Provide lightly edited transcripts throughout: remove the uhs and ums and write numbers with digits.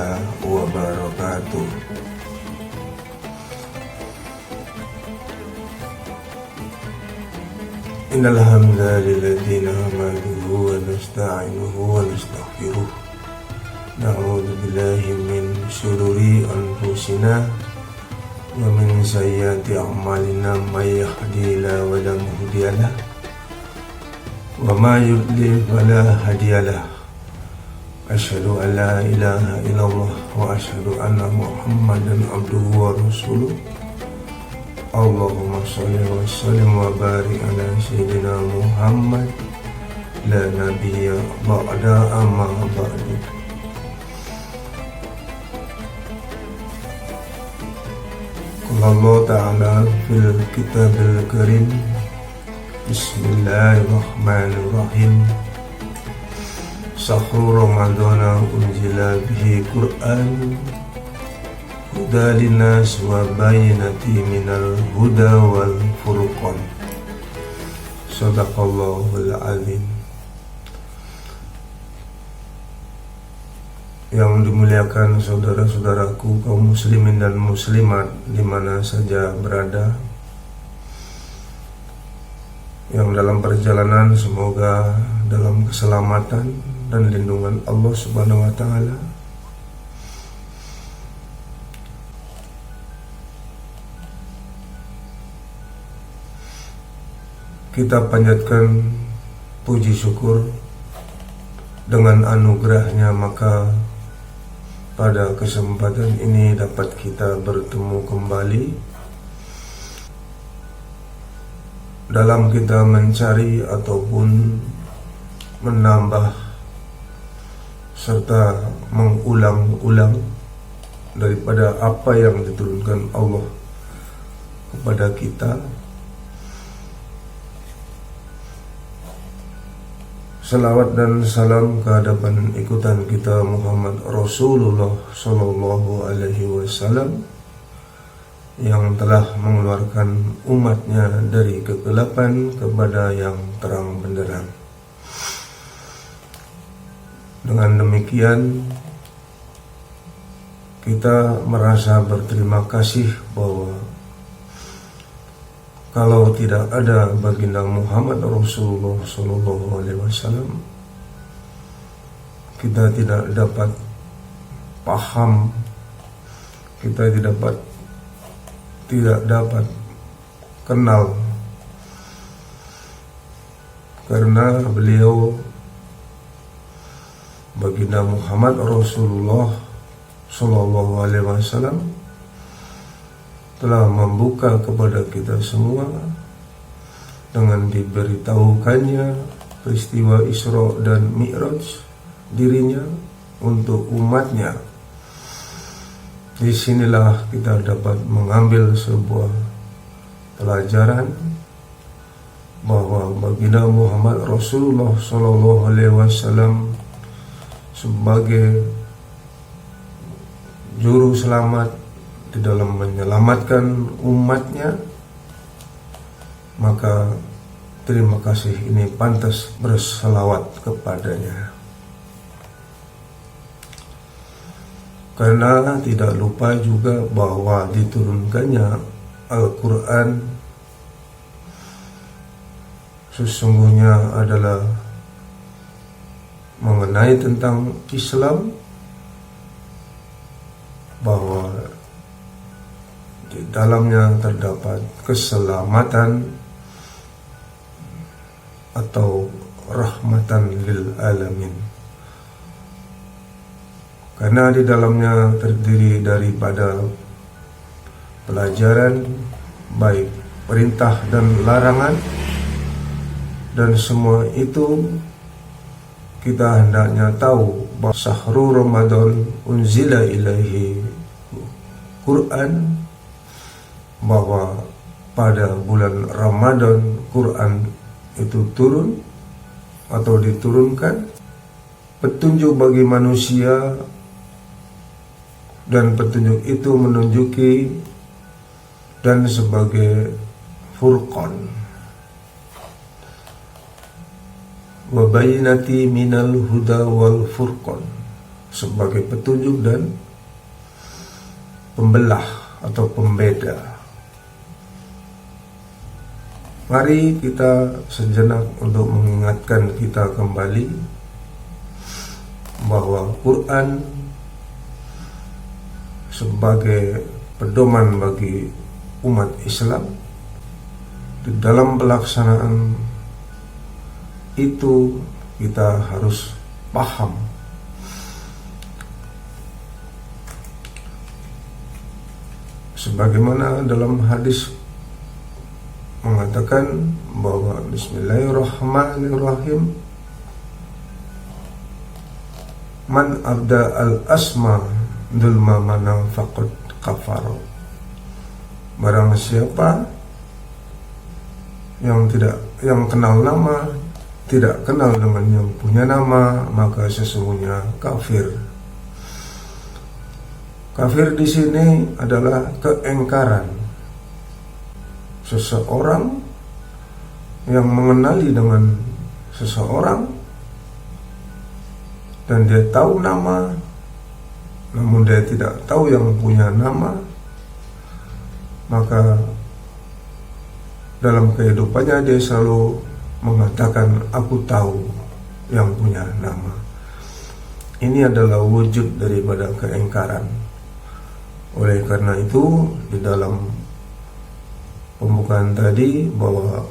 ta'ala wa barakatuh. Innal hamdalilladzi nahmaduhu wa nasta'inuhu wa nastaghfiruh. Na'udzu billahi min syururi anfusina wa min sayyiati a'malina may yahdihillahu fala mudilla lahu wa may yudlil fala hadiya lahu. Asyhadu an la ilaha illallah wa asyhadu anna Muhammadan abduhu wa rasuluh. Allahumma sholli wa sallim wa barik ala sayyidina Muhammad la nabiyya ba'da amma ba'du. Qala Allah ta'ala fil kitabil karim, bismillahirrahmanirrahim. Sahur Ramadana unzila bihi Qur'an huda linnas wa bayyinati minal huda wal furqan. Sadaqallahul azim. Yang dimuliakan saudara-saudaraku kaum muslimin dan muslimat di mana saja berada, yang dalam perjalanan semoga dalam keselamatan dan lindungan Allah Subhanahu wa taala. Kita panjatkan puji syukur dengan anugerahnya, maka pada kesempatan ini dapat kita bertemu kembali dalam kita mencari ataupun menambah serta mengulang-ulang daripada apa yang diturunkan Allah kepada kita. Salawat dan salam kehadapan ikutan kita Muhammad Rasulullah Sallallahu Alaihi Wasallam yang telah mengeluarkan umatnya dari kegelapan kepada yang terang benderang. Dengan demikian kita merasa berterima kasih bahwa kalau tidak ada baginda Muhammad Rasulullah Sallallahu Alaihi Wasallam, kita tidak dapat paham, kita tidak dapat kenal, karena beliau baginda Muhammad Rasulullah Sallallahu Alaihi Wasallam telah membuka kepada kita semua dengan diberitahukannya peristiwa Isra dan Mi'raj dirinya untuk umatnya. Disinilah kita dapat mengambil sebuah pelajaran bahwa baginda Muhammad Rasulullah Sallallahu Alaihi Wasallam sebagai juru selamat di dalam menyelamatkan umatnya, maka terima kasih ini pantas berselawat kepadanya. Karena tidak lupa juga bahwa diturunkannya Al-Quran sesungguhnya adalah mengenai tentang Islam, bahwa di dalamnya terdapat keselamatan atau rahmatan lil alamin. Karena di dalamnya terdiri daripada pelajaran baik perintah dan larangan, dan semua itu kita hendaknya tahu bahwa syahrul Ramadan unzila ilaihi Quran, bahwa pada bulan Ramadan Quran itu turun atau diturunkan petunjuk bagi manusia, dan petunjuk itu menunjuki dan sebagai furqan wa bayyinati minal huda wal furqan. sebagai petunjuk dan pembelah atau pembeda. Mari kita sejenak untuk mengingatkan kita kembali bahwa Quran sebagai pedoman bagi umat Islam di dalam pelaksanaan itu kita harus paham sebagaimana dalam hadis mengatakan bahwa Bismillahirrahmanirrahim, man abda al-asma dulma manang faqad kafaro. Barang siapa yang kenal nama tidak kenal dengan yang punya nama, maka sesungguhnya kafir. Kafir di sini adalah keengkaran seseorang yang mengenali dengan seseorang dan dia tahu nama, namun dia tidak tahu yang punya nama, maka dalam kehidupannya dia selalu mengatakan aku tahu yang punya nama. Ini adalah wujud daripada keengkaran. Oleh karena itu, di dalam pembukaan tadi bahwa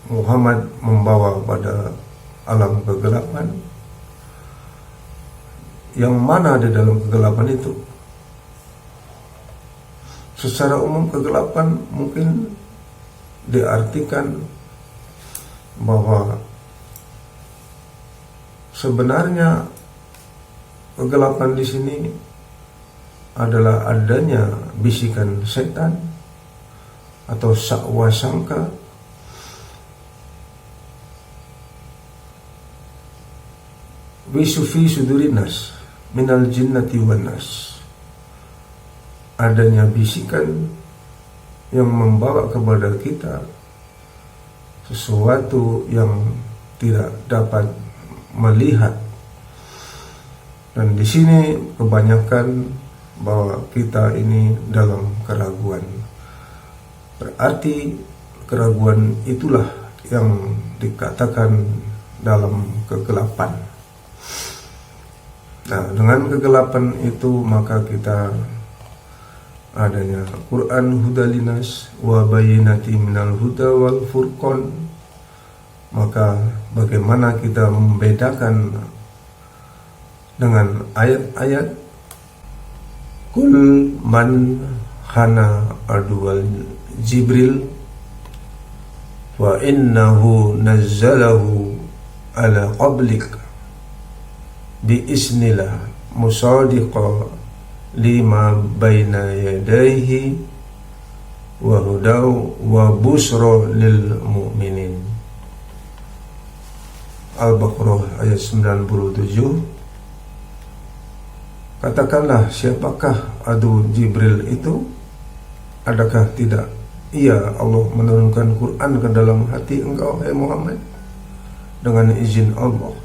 Muhammad membawa pada alam kegelapan, yang mana di dalam kegelapan itu? Secara umum kegelapan mungkin diartikan bahwa sebenarnya kegelapan di sini adalah adanya bisikan setan atau sakwasangka wisufi sudurinas minal jinnati wan nas, adanya bisikan yang membawa kepada kita sesuatu yang tidak dapat melihat. Dan di sini kebanyakan bahwa kita ini dalam keraguan. Berarti keraguan itulah yang dikatakan dalam kegelapan. Nah, dengan kegelapan itu maka kita adanya Quran hudalinas wa bayyinati minal huda wal furqan. Maka bagaimana kita membedakan dengan ayat-ayat kul man hana adual Jibril wa innahu nazzalahu ala qablik bi isnillah musadiqa lima baina yadayhi wa hudaw wa busra lil mu'minin. Al-Baqarah ayat 97. Katakanlah, siapakah adu Jibril itu? Adakah tidak ia Allah menurunkan Quran ke dalam hati engkau, hai Muhammad, dengan izin Allah,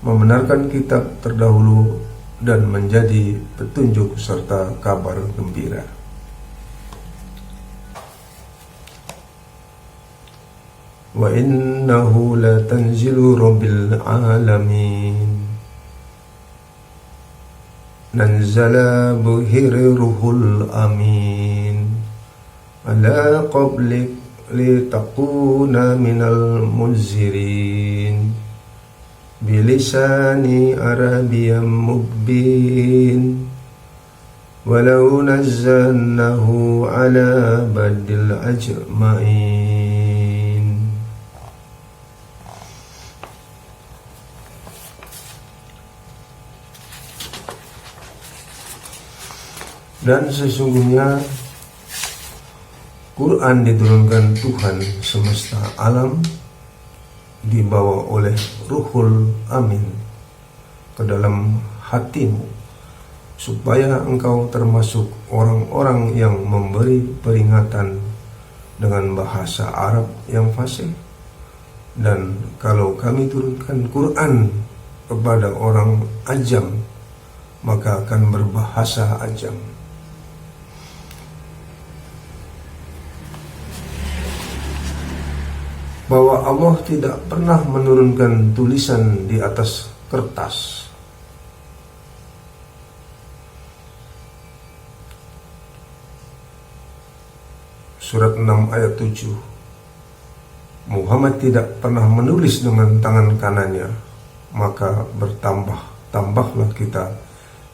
membenarkan kitab terdahulu dan menjadi petunjuk serta kabar gembira. Wa innahu la tanzilu rabbil alamin nanzala bihi ruhul amin ala qablik litakuna minal munzirin bilisani arabiyyam mubin walau nazzalnahu ala badil ajma'in. Dan sesungguhnya Quran diturunkan Tuhan semesta alam, dibawa oleh Ruhul Amin ke dalam hatimu, supaya engkau termasuk orang-orang yang memberi peringatan dengan bahasa Arab yang fasih. Dan kalau kami turunkan Quran kepada orang ajam, maka akan berbahasa ajam. Bahwa Allah tidak pernah menurunkan tulisan di atas kertas. Surat 6 ayat 7. Muhammad tidak pernah menulis dengan tangan kanannya, maka bertambah-tambahlah kita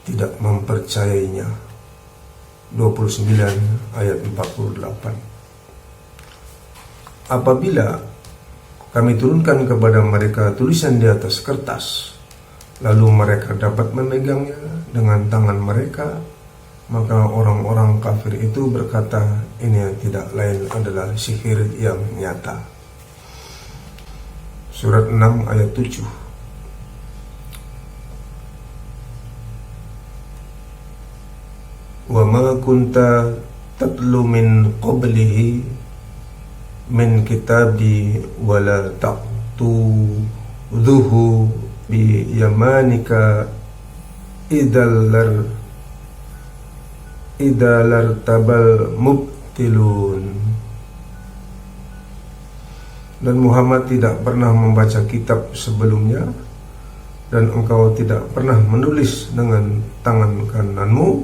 tidak mempercayainya. 29 ayat 48. Apabila kami turunkan kepada mereka tulisan di atas kertas, lalu mereka dapat memegangnya dengan tangan mereka, maka orang-orang kafir itu berkata, ini tidak lain adalah sihir yang nyata. Surat 6 ayat 7. Wa ma kunta tatlu min qablihi min kitabi wala taqtuduhu bi yamanika idalar tabal mubtilun. Dan Muhammad tidak pernah membaca kitab sebelumnya, dan engkau tidak pernah menulis dengan tangan kananmu.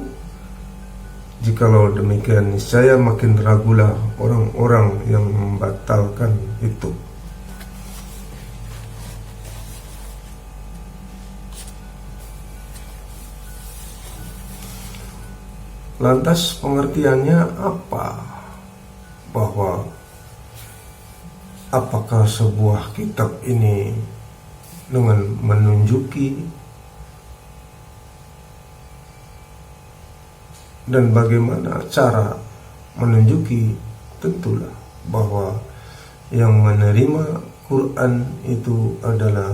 Jikalau demikian, niscaya makin ragulah orang-orang yang membatalkan itu. Lantas pengertiannya apa? Bahwa apakah sebuah kitab ini dengan menunjuki, dan bagaimana cara menunjuki? Tentulah bahwa yang menerima Quran itu adalah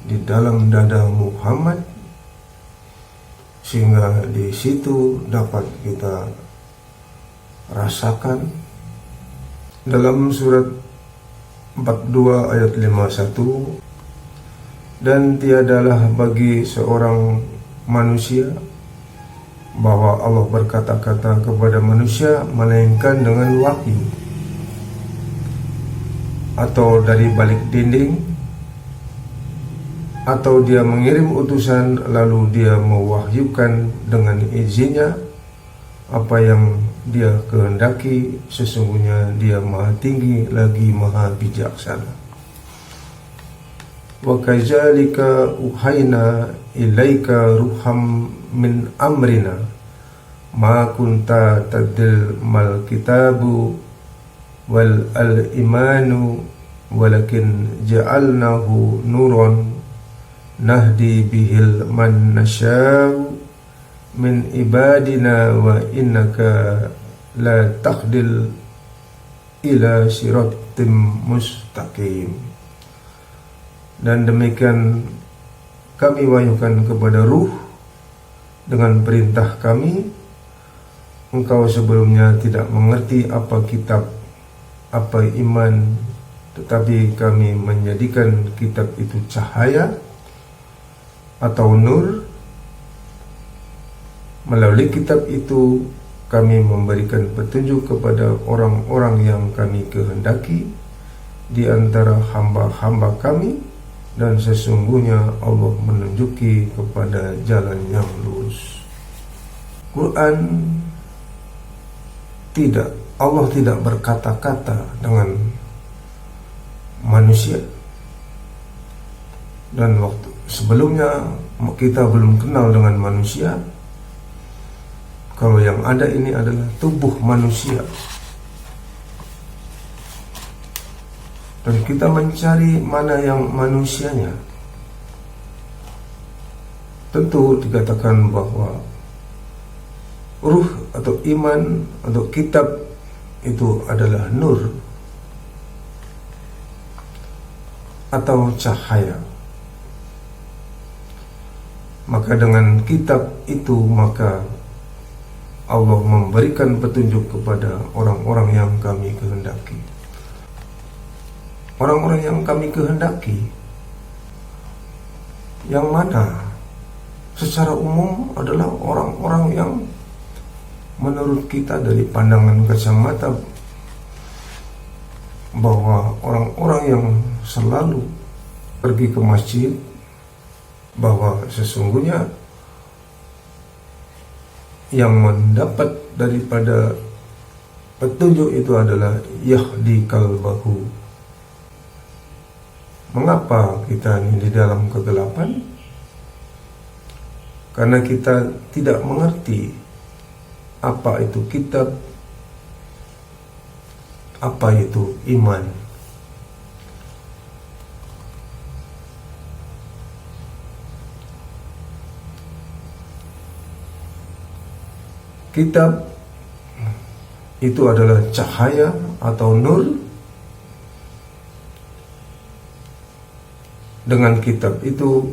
di dalam dada Muhammad, sehingga di situ dapat kita rasakan. Dalam surat 42 ayat 51, dan tiadalah bagi seorang manusia bahwa Allah berkata-kata kepada manusia melainkan dengan wahyu, atau dari balik dinding, atau dia mengirim utusan lalu dia mewahyukan dengan izinnya apa yang dia kehendaki. Sesungguhnya dia maha tinggi lagi maha bijaksana. Wa kadzalika uhaina ilaika ruham min amrina ma kunta tadil mal kitabu wal al imanu walakin ja'alnahu nuron nahdi bihil man nasya'u min ibadina wa innaka la taqdil ila siratim mustaqim. Dan demikian kami wahyukan kepada ruh dengan perintah kami. Engkau sebelumnya tidak mengerti apa kitab, apa iman, tetapi kami menjadikan kitab itu cahaya atau nur. Melalui kitab itu kami memberikan petunjuk kepada orang-orang yang kami kehendaki di antara hamba-hamba kami, dan sesungguhnya Allah menunjuki kepada jalan yang lurus. Quran Allah tidak berkata-kata dengan manusia, dan waktu sebelumnya kita belum kenal dengan manusia. Kalau yang ada ini adalah tubuh manusia, dan kita mencari mana yang manusianya. Tentu dikatakan bahwa ruh atau iman atau kitab itu adalah nur atau cahaya. Maka dengan kitab itu maka Allah memberikan petunjuk kepada orang-orang yang kami kehendaki. Orang-orang yang kami kehendaki yang mana secara umum adalah orang-orang yang menurut kita dari pandangan kacamata bahwa orang-orang yang selalu pergi ke masjid, bahwa sesungguhnya yang mendapat daripada petunjuk itu adalah yahdi qalbahu. Mengapa kita ini di dalam kegelapan? Karena kita tidak mengerti apa itu kitab, apa itu iman. Kitab itu adalah cahaya atau nur. Dengan kitab itu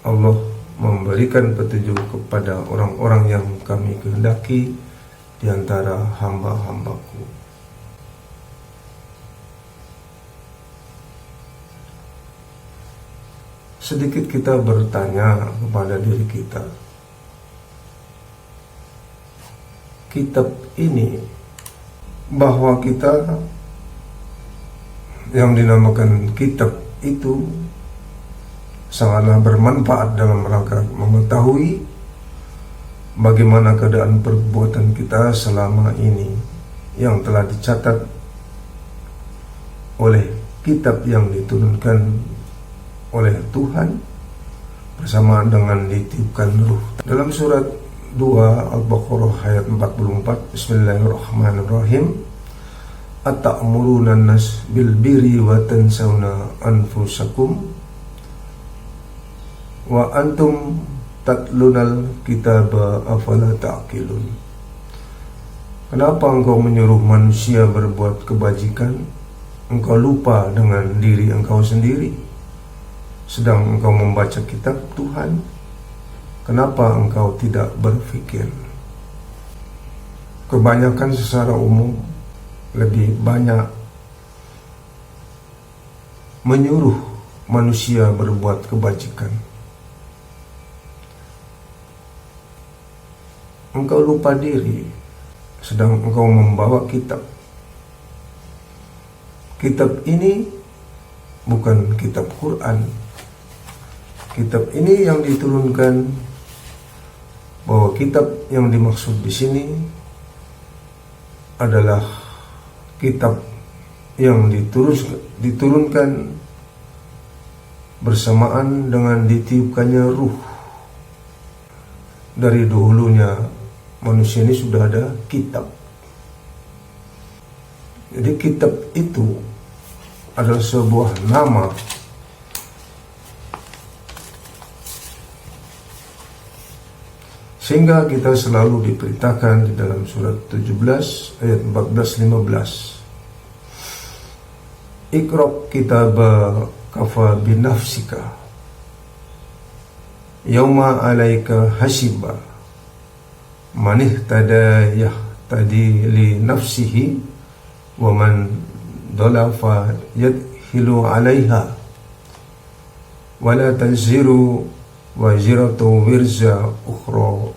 Allah memberikan petunjuk kepada orang-orang yang kami kehendaki di antara hamba-hambaku. Sedikit kita bertanya kepada diri kita, kitab ini, bahwa kita yang dinamakan kitab itu sangatlah bermanfaat dalam rangka mengetahui bagaimana keadaan perbuatan kita selama ini yang telah dicatat oleh kitab yang diturunkan oleh Tuhan bersamaan dengan ditiupkan ruh. Dalam surat 2 Al-Baqarah ayat 44, Bismillahirrahmanirrahim, At-ta'muruna nas bil birri wa tansawna anfusakum wa antum tatlunal kitaba afala ta'qilun. Kenapa engkau menyuruh manusia berbuat kebajikan, engkau lupa dengan diri engkau sendiri, sedang engkau membaca kitab Tuhan? Kenapa engkau tidak berpikir? Kebanyakan secara umum lebih banyak menyuruh manusia berbuat kebajikan. Engkau lupa diri, sedang engkau membawa kitab. Kitab ini bukan kitab Quran. Kitab ini yang diturunkan, bahwa kitab yang dimaksud di sini adalah kitab yang diturunkan bersamaan dengan ditiupkannya ruh. Dari dahulunya manusia ini sudah ada kitab. Jadi kitab itu adalah sebuah nama sehingga kita selalu diperintahkan di dalam surat 17 ayat 14-15, Iqra kitaba kafa binafsika yauma alaika hasiba man ihtada yahtadi li nafsihi wa man dhala fa yadhilu alaiha wa la taziru waziratu wirza ukhra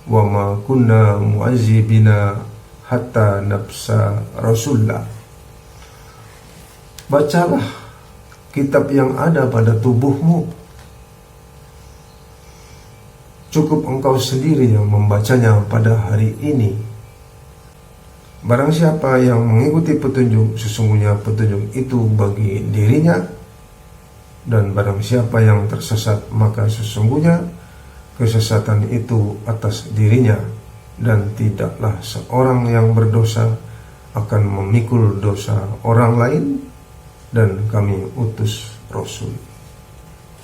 wa ma kunna mu'azzibina hatta nafsa rasulullah. Bacalah kitab yang ada pada tubuhmu. Cukup engkau sendiri yang membacanya pada hari ini. Barang siapa yang mengikuti petunjuk, sesungguhnya petunjuk itu bagi dirinya, dan barang siapa yang tersesat, maka sesungguhnya kesesatan itu atas dirinya, dan tidaklah seorang yang berdosa akan memikul dosa orang lain, dan kami utus Rasul.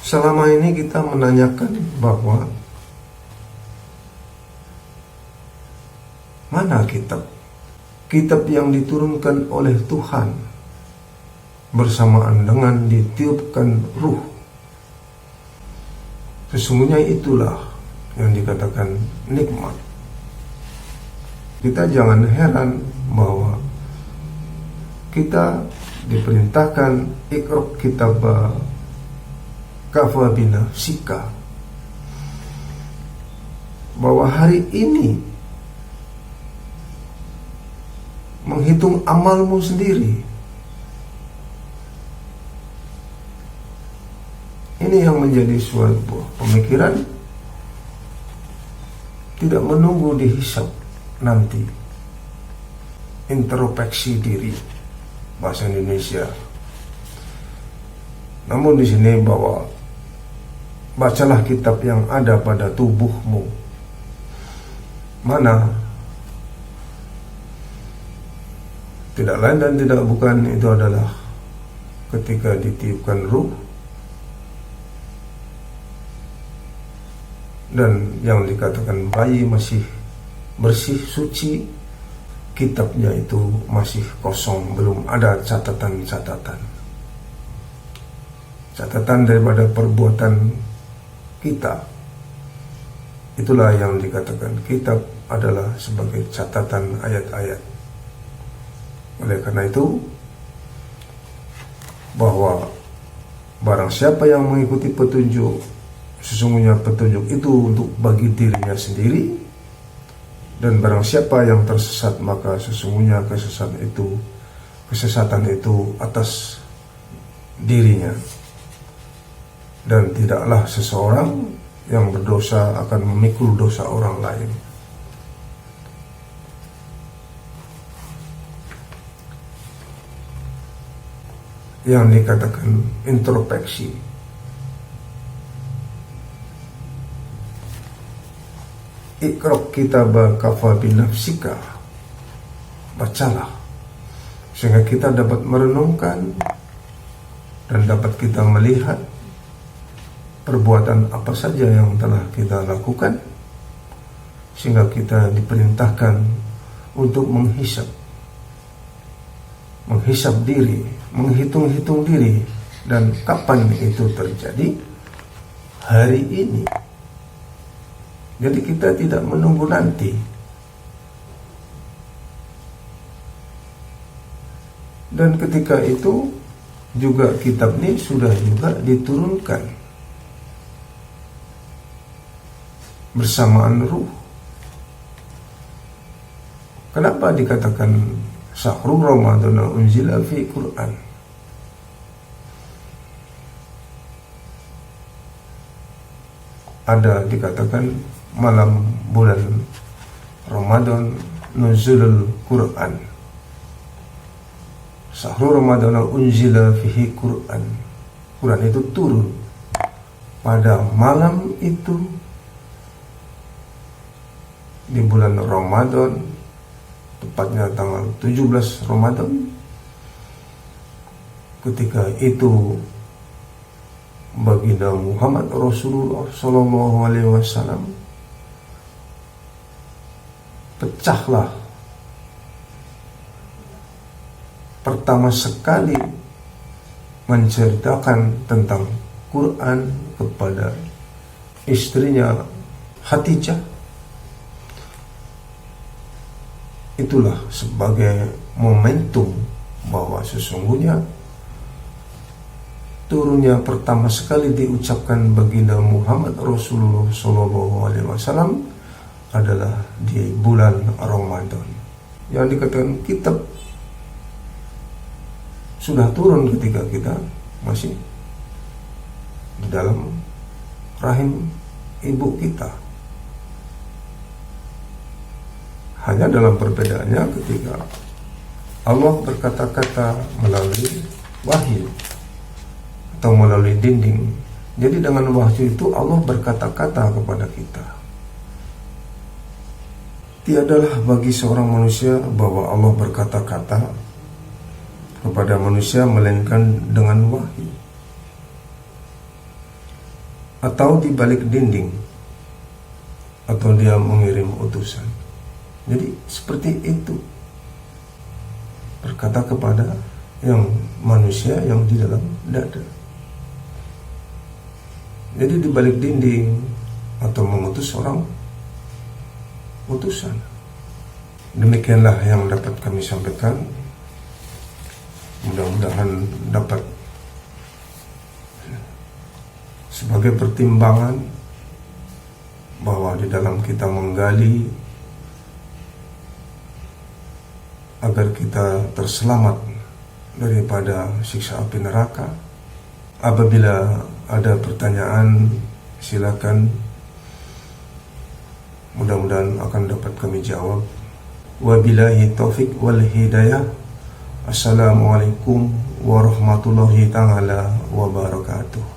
Selama ini kita menanyakan bahwa mana kitab? Kitab yang diturunkan oleh Tuhan bersamaan dengan ditiupkan ruh. Sesungguhnya itulah yang dikatakan nikmat. Kita jangan heran bahwa kita diperintahkan Iqra kitab kafa binafsika, bahwa hari ini menghitung amalmu sendiri. Ini yang menjadi suatu pemikiran, tidak menunggu dihisab nanti. Introspeksi diri, bahasa Indonesia. Namun di sini bahwa bacalah kitab yang ada pada tubuhmu. Mana? Tidak lain dan tidak bukan itu adalah ketika ditiupkan ruh, dan yang dikatakan bayi masih bersih, suci, kitabnya itu masih kosong, belum ada catatan-catatan. Catatan daripada perbuatan kita. Itulah yang dikatakan kitab adalah sebagai catatan ayat-ayat. Oleh karena itu, bahwa barang siapa yang mengikuti petunjuk, sesungguhnya petunjuk itu untuk bagi dirinya sendiri, dan barang siapa yang tersesat, maka sesungguhnya kesesatan itu atas dirinya, dan tidaklah seseorang yang berdosa akan memikul dosa orang lain. Yang dikatakan introspeksi. Iqra' kitaba kafa binafsika, bacalah, sehingga kita dapat merenungkan dan dapat kita melihat perbuatan apa saja yang telah kita lakukan, sehingga kita diperintahkan untuk menghisab diri, menghitung-hitung diri, dan kapan itu terjadi? Hari ini. Jadi kita tidak menunggu nanti. Dan ketika itu juga kitab ini sudah juga diturunkan bersamaan ruh. Kenapa dikatakan Syahrul Ramadan unzila fi Quran? Ada dikatakan malam bulan Ramadan nuzulul Quran. Syahrul Ramadan unzila fihi Quran. Quran itu turun pada malam itu di bulan Ramadan, tepatnya tanggal 17 Ramadan. Ketika itu baginda Muhammad Rasulullah Sallallahu Alaihi Wasallam pecahlah pertama sekali menceritakan tentang Quran kepada istrinya Khadijah. Itulah sebagai momentum bahwa sesungguhnya turunnya pertama sekali diucapkan baginda Muhammad Rasulullah Sallallahu Alaihi Wasallam adalah di bulan Ramadan. Yang dikatakan kitab sudah turun ketika kita masih di dalam rahim ibu kita. Hanya dalam perbedaannya ketika Allah berkata-kata melalui wahyu atau melalui dinding. Jadi dengan wahyu itu Allah berkata-kata kepada kita. Tiadalah bagi seorang manusia bahwa Allah berkata-kata kepada manusia melainkan dengan wahyu atau di balik dinding, atau dia mengirim utusan. Jadi seperti itu, berkata kepada yang manusia yang di dalam dada. Jadi di balik dinding atau mengutus orang utusan. Demikianlah yang dapat kami sampaikan. Mudah-mudahan dapat sebagai pertimbangan bahwa di dalam kita menggali agar kita terselamat daripada siksa api neraka. Apabila ada pertanyaan, silakan, mudah-mudahan akan dapat kami jawab. Wabillahi taufik wal hidayah. Assalamualaikum warahmatullahi ta'ala wabarakatuh.